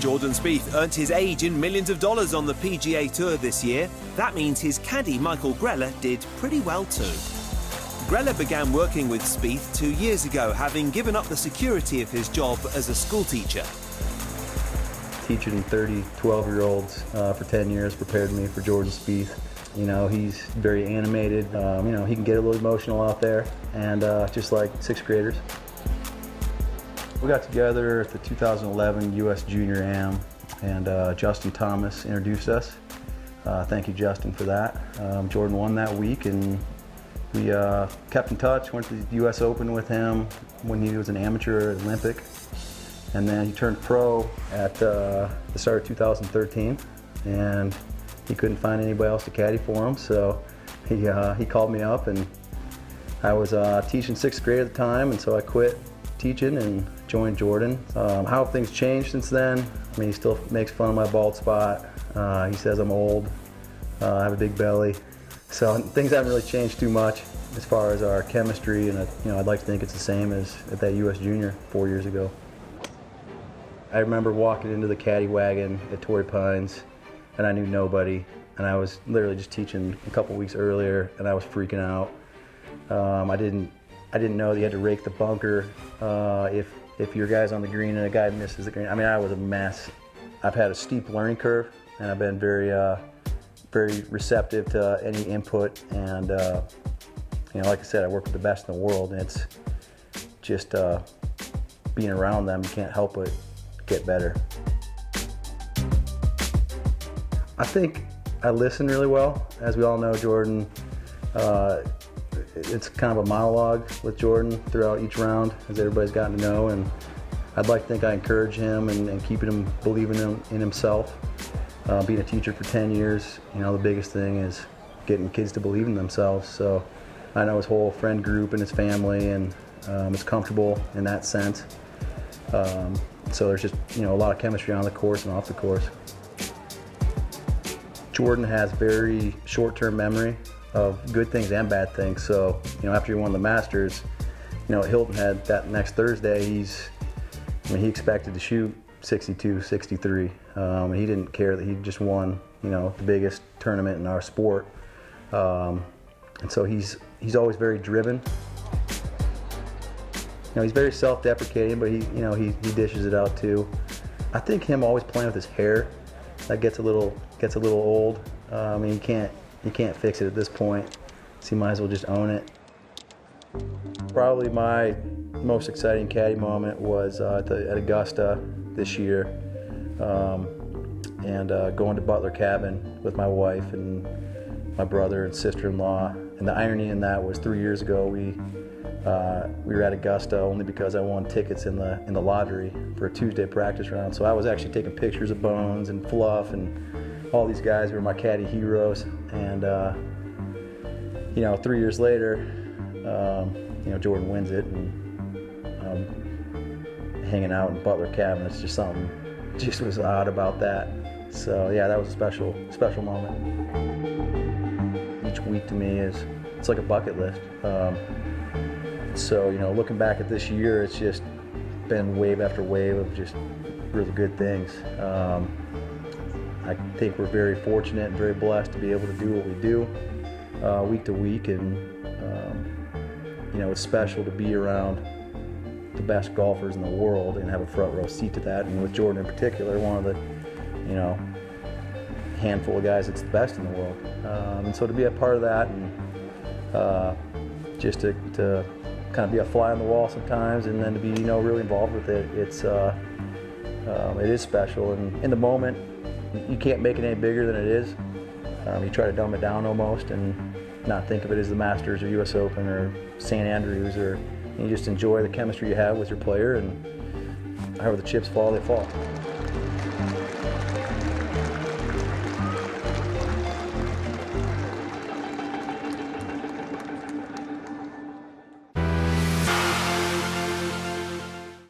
Jordan Spieth earned his age in millions of dollars on the PGA Tour this year. That means his caddy, Michael Greller, did pretty well too. Greller began working with Spieth 2 years ago, having given up the security of his job as a school teacher. Teaching 30, 12-year-olds for 10 years prepared me for Jordan Spieth. You know, he's very animated. You know, he can get a little emotional out there, and just like sixth graders. We got together at the 2011 U.S. Junior Am, and Justin Thomas introduced us. Thank you, Justin, for that. Jordan won that week, and we kept in touch, went to the U.S. Open with him when he was an amateur at Olympic. And then he turned pro at the start of 2013, and he couldn't find anybody else to caddy for him, so he called me up, and I was teaching sixth grade at the time, and so I quit teaching and joined Jordan. How have things changed since then? I mean, he still makes fun of my bald spot. He says I'm old, I have a big belly. So things haven't really changed too much as far as our chemistry, and you know, I'd like to think it's the same as at that U.S. Junior 4 years ago. I remember walking into the caddy wagon at Torrey Pines, and I knew nobody, and I was literally just teaching a couple weeks earlier, and I was freaking out. I didn't know that you had to rake the bunker if your guy's on the green and a guy misses the green. I mean, I was a mess. I've had a steep learning curve, and I've been very receptive to any input, and you know, like I said, I work with the best in the world, and it's just being around them, you can't help but get better. I think I listen really well. As we all know, Jordan, it's kind of a monologue with Jordan throughout each round as everybody's gotten to know, and I'd like to think I encourage him and keeping him believing in himself. Being a teacher for 10 years, you know, the biggest thing is getting kids to believe in themselves. So I know his whole friend group and his family, and is comfortable in that sense. So there's just, you know, a lot of chemistry on the course and off the course. Jordan has very short-term memory of good things and bad things. So, you know, after he won the Masters, you know, Hilton had that next Thursday, he expected to shoot 62, 63. And he didn't care that he just won, you know, the biggest tournament in our sport. And so he's always very driven. You know, he's very self-deprecating, but he dishes it out too. I think him always playing with his hair, that gets a little old. I mean, you can't fix it at this point, so you might as well just own it. Probably my most exciting caddy moment was at Augusta this year, and going to Butler Cabin with my wife and my brother and sister-in-law. And the irony in that was 3 years ago we were at Augusta only because I won tickets in the lottery for a Tuesday practice round. So I was actually taking pictures of Bones and Fluff and all these guys who were my caddy heroes. And you know, 3 years later, you know, Jordan wins it, and hanging out in Butler Cabin, it's just something just was odd about that. So yeah, that was a special moment. Each week to me it's like a bucket list. So, you know, looking back at this year, it's just been wave after wave of just really good things. I think we're very fortunate and very blessed to be able to do what we do week to week, and you know, it's special to be around the best golfers in the world and have a front row seat to that. And with Jordan in particular, one of the, you know, handful of guys that's the best in the world. And so to be a part of that, and just to kind of be a fly on the wall sometimes, and then to be, you know, really involved with it, it is special. And in the moment, you can't make it any bigger than it is. You try to dumb it down almost and not think of it as the Masters or U.S. Open or St. Andrews, or you just enjoy the chemistry you have with your player, and however the chips fall, they fall.